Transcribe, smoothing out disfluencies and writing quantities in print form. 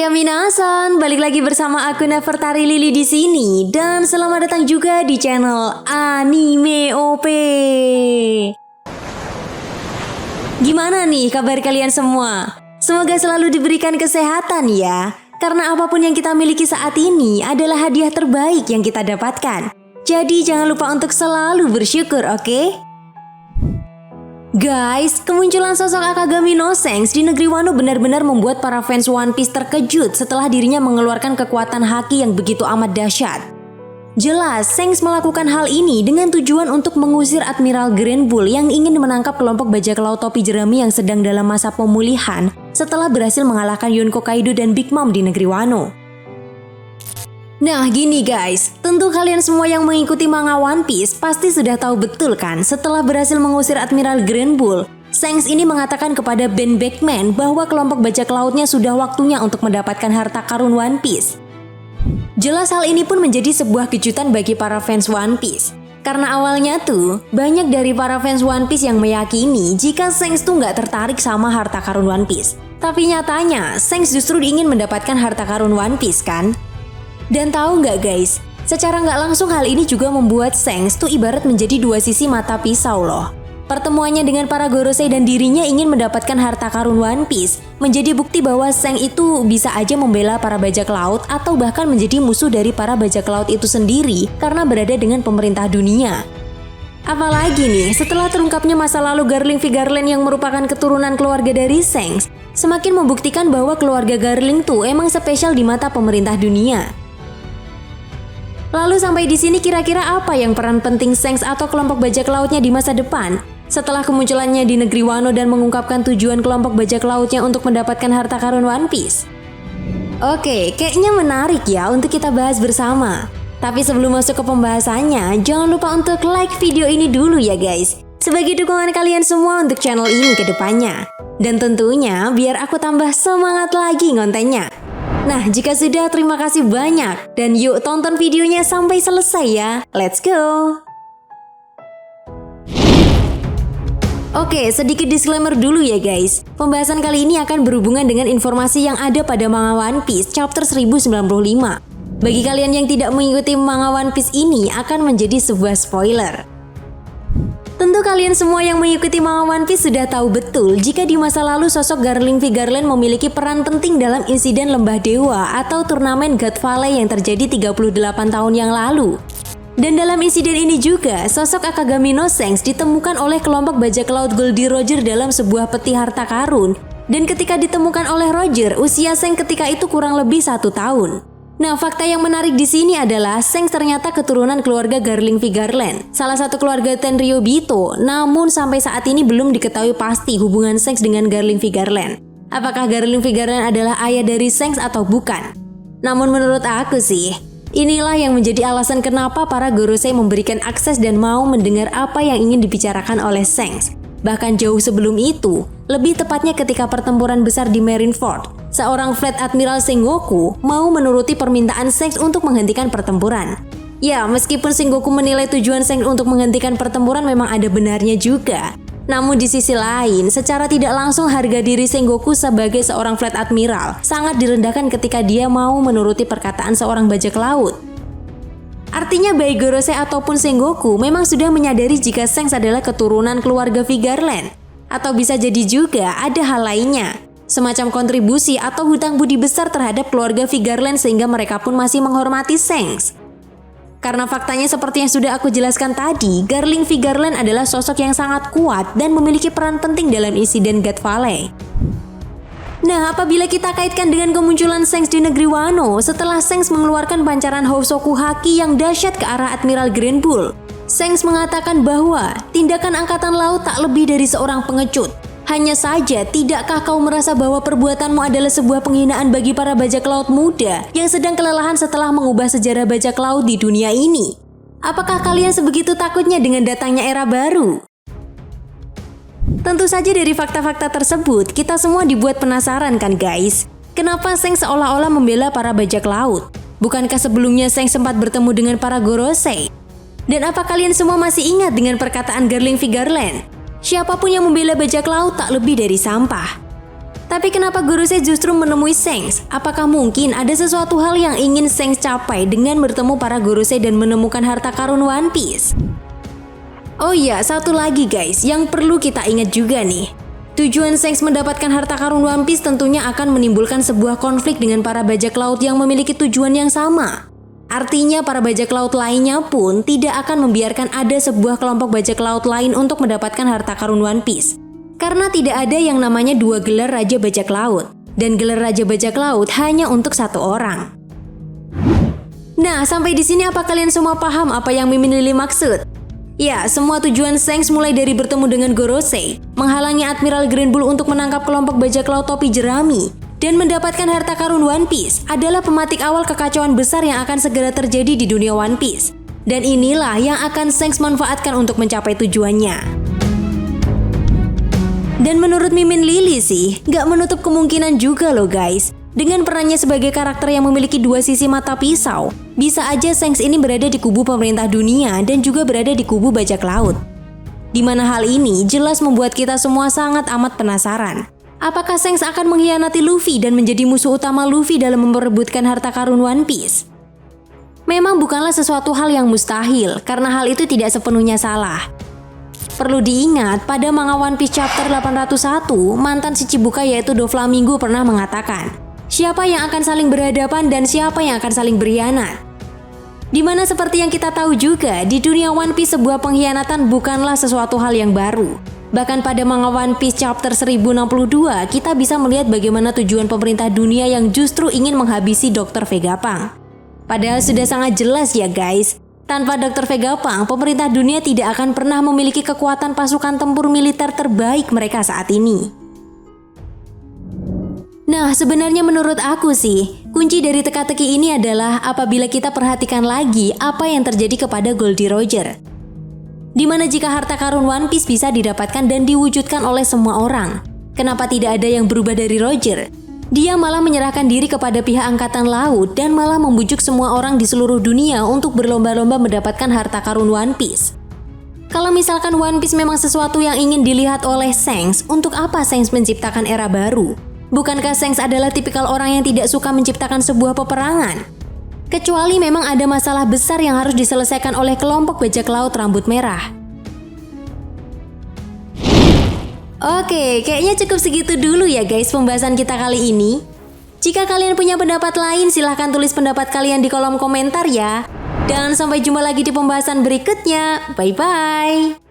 Ohayou minasan, balik lagi bersama aku Nefertari Lily di sini dan selamat datang juga di channel Anime OP. Gimana nih kabar kalian semua? Semoga selalu diberikan kesehatan ya. Karena apapun yang kita miliki saat ini adalah hadiah terbaik yang kita dapatkan. Jadi jangan lupa untuk selalu bersyukur, oke? Guys, kemunculan sosok Akagami no Sengs di negeri Wano benar-benar membuat para fans One Piece terkejut setelah dirinya mengeluarkan kekuatan haki yang begitu amat dahsyat. Jelas, Sengs melakukan hal ini dengan tujuan untuk mengusir Admiral Grand Bull yang ingin menangkap kelompok bajak laut topi jerami yang sedang dalam masa pemulihan setelah berhasil mengalahkan Yonko Kaido dan Big Mom di negeri Wano. Nah gini guys, tentu kalian semua yang mengikuti manga One Piece pasti sudah tahu betul kan setelah berhasil mengusir Admiral Grand Bull, Sengs ini mengatakan kepada Ben Beckman bahwa kelompok bajak lautnya sudah waktunya untuk mendapatkan harta karun One Piece. Jelas hal ini pun menjadi sebuah kejutan bagi para fans One Piece. Karena awalnya tuh, banyak dari para fans One Piece yang meyakini jika Sengs tuh nggak tertarik sama harta karun One Piece. Tapi nyatanya, Sengs justru ingin mendapatkan harta karun One Piece kan? Dan tahu nggak guys, secara nggak langsung hal ini juga membuat Sengs tuh ibarat menjadi dua sisi mata pisau loh. Pertemuannya dengan para Gorosei dan dirinya ingin mendapatkan harta karun One Piece menjadi bukti bahwa Sengs itu bisa aja membela para bajak laut atau bahkan menjadi musuh dari para bajak laut itu sendiri karena berada dengan pemerintah dunia. Apalagi nih, setelah terungkapnya masa lalu Garling V Garland yang merupakan keturunan keluarga dari Sengs, semakin membuktikan bahwa keluarga Garling tuh emang spesial di mata pemerintah dunia. Lalu sampai di sini kira-kira apa yang peran penting Sengs atau kelompok bajak lautnya di masa depan? Setelah kemunculannya di negeri Wano dan mengungkapkan tujuan kelompok bajak lautnya untuk mendapatkan harta karun One Piece. Oke, kayaknya menarik ya untuk kita bahas bersama. Tapi sebelum masuk ke pembahasannya, jangan lupa untuk like video ini dulu ya guys. Sebagai dukungan kalian semua untuk channel ini ke depannya. Dan tentunya biar aku tambah semangat lagi ngontennya. Nah, jika sudah, terima kasih banyak. Dan yuk tonton videonya sampai selesai ya. Let's go! Oke, sedikit disclaimer dulu ya guys. Pembahasan kali ini akan berhubungan dengan informasi yang ada pada manga One Piece chapter 1095. Bagi kalian yang tidak mengikuti manga One Piece ini akan menjadi sebuah spoiler. Tentu kalian semua yang mengikuti manga One Piece sudah tahu betul jika di masa lalu sosok Garling V Garland memiliki peran penting dalam insiden Lembah Dewa atau turnamen God Valley yang terjadi 38 tahun yang lalu. Dan dalam insiden ini juga, sosok Akagami no Sengs ditemukan oleh kelompok bajak laut Goldie Roger dalam sebuah peti harta karun. Dan ketika ditemukan oleh Roger, usia Sengs ketika itu kurang lebih 1 tahun. Nah, fakta yang menarik di sini adalah Sengs ternyata keturunan keluarga Garling V Garland, salah satu keluarga Tenryubito, namun sampai saat ini belum diketahui pasti hubungan Sengs dengan Garling V Garland. Apakah Garling V Garland adalah ayah dari Sengs atau bukan? Namun menurut aku sih, inilah yang menjadi alasan kenapa para Gorosei memberikan akses dan mau mendengar apa yang ingin dibicarakan oleh Sengs. Bahkan jauh sebelum itu, lebih tepatnya ketika pertempuran besar di Marineford, seorang Fleet Admiral Sengoku mau menuruti permintaan Sengs untuk menghentikan pertempuran. Ya, meskipun Sengoku menilai tujuan Sengs untuk menghentikan pertempuran memang ada benarnya juga. Namun di sisi lain, secara tidak langsung harga diri Sengoku sebagai seorang Fleet Admiral sangat direndahkan ketika dia mau menuruti perkataan seorang bajak laut. Artinya baik Gorosei ataupun Sengoku memang sudah menyadari jika Sengs adalah keturunan keluarga V Garland. Atau bisa jadi juga ada hal lainnya, semacam kontribusi atau hutang budi besar terhadap keluarga V Garland sehingga mereka pun masih menghormati Sengs. Karena faktanya seperti yang sudah aku jelaskan tadi, Garling V Garland adalah sosok yang sangat kuat dan memiliki peran penting dalam insiden God Valley. Nah, apabila kita kaitkan dengan kemunculan Sengs di negeri Wano setelah Sengs mengeluarkan pancaran Hosoku Haki yang dahsyat ke arah Admiral Grand Bull, Sengs mengatakan bahwa tindakan angkatan laut tak lebih dari seorang pengecut. Hanya saja, tidakkah kau merasa bahwa perbuatanmu adalah sebuah penghinaan bagi para bajak laut muda yang sedang kelelahan setelah mengubah sejarah bajak laut di dunia ini? Apakah kalian sebegitu takutnya dengan datangnya era baru? Tentu saja dari fakta-fakta tersebut, kita semua dibuat penasaran kan guys? Kenapa Sengs seolah-olah membela para bajak laut? Bukankah sebelumnya Sengs sempat bertemu dengan para Gorosei? Dan apa kalian semua masih ingat dengan perkataan Garling V Garland? Siapapun yang membela bajak laut tak lebih dari sampah. Tapi kenapa Gorosei justru menemui Shanks? Apakah mungkin ada sesuatu hal yang ingin Shanks capai dengan bertemu para Gorosei dan menemukan harta karun One Piece? Oh iya, satu lagi guys, yang perlu kita ingat juga nih. Tujuan Shanks mendapatkan harta karun One Piece tentunya akan menimbulkan sebuah konflik dengan para bajak laut yang memiliki tujuan yang sama. Artinya para bajak laut lainnya pun tidak akan membiarkan ada sebuah kelompok bajak laut lain untuk mendapatkan harta karun One Piece. Karena tidak ada yang namanya 2 gelar Raja Bajak Laut. Dan gelar Raja Bajak Laut hanya untuk 1 orang. Nah, sampai di sini apa kalian semua paham apa yang Mimin Lily maksud? Ya, semua tujuan Shanks mulai dari bertemu dengan Gorosei, menghalangi Admiral Green Bull untuk menangkap kelompok bajak laut topi jerami, dan mendapatkan harta karun One Piece adalah pematik awal kekacauan besar yang akan segera terjadi di dunia One Piece. Dan inilah yang akan Shanks manfaatkan untuk mencapai tujuannya. Dan menurut Mimin Lily sih, gak menutup kemungkinan juga loh guys. Dengan perannya sebagai karakter yang memiliki 2 sisi mata pisau, bisa aja Shanks ini berada di kubu pemerintah dunia dan juga berada di kubu bajak laut. Di mana hal ini jelas membuat kita semua sangat amat penasaran. Apakah Shanks akan mengkhianati Luffy dan menjadi musuh utama Luffy dalam memperebutkan harta karun One Piece? Memang bukanlah sesuatu hal yang mustahil, karena hal itu tidak sepenuhnya salah. Perlu diingat, pada manga One Piece chapter 801, mantan Shichibukai yaitu Doflamingo pernah mengatakan, siapa yang akan saling berhadapan dan siapa yang akan saling berkhianat. Dimana seperti yang kita tahu juga, di dunia One Piece sebuah pengkhianatan bukanlah sesuatu hal yang baru. Bahkan pada manga One Piece chapter 1062, kita bisa melihat bagaimana tujuan pemerintah dunia yang justru ingin menghabisi Dr. Vegapunk. Padahal sudah sangat jelas ya guys, tanpa Dr. Vegapunk, pemerintah dunia tidak akan pernah memiliki kekuatan pasukan tempur militer terbaik mereka saat ini. Nah, sebenarnya menurut aku sih, kunci dari teka-teki ini adalah apabila kita perhatikan lagi apa yang terjadi kepada Goldie Roger. Dimana jika harta karun One Piece bisa didapatkan dan diwujudkan oleh semua orang, kenapa tidak ada yang berubah dari Roger? Dia malah menyerahkan diri kepada pihak angkatan laut dan malah membujuk semua orang di seluruh dunia untuk berlomba-lomba mendapatkan harta karun One Piece. Kalau misalkan One Piece memang sesuatu yang ingin dilihat oleh Shanks, untuk apa Shanks menciptakan era baru? Bukankah Shanks adalah tipikal orang yang tidak suka menciptakan sebuah peperangan? Kecuali memang ada masalah besar yang harus diselesaikan oleh kelompok bajak laut rambut merah. Oke, kayaknya cukup segitu dulu ya guys pembahasan kita kali ini. Jika kalian punya pendapat lain, silahkan tulis pendapat kalian di kolom komentar ya. Dan sampai jumpa lagi di pembahasan berikutnya. Bye-bye.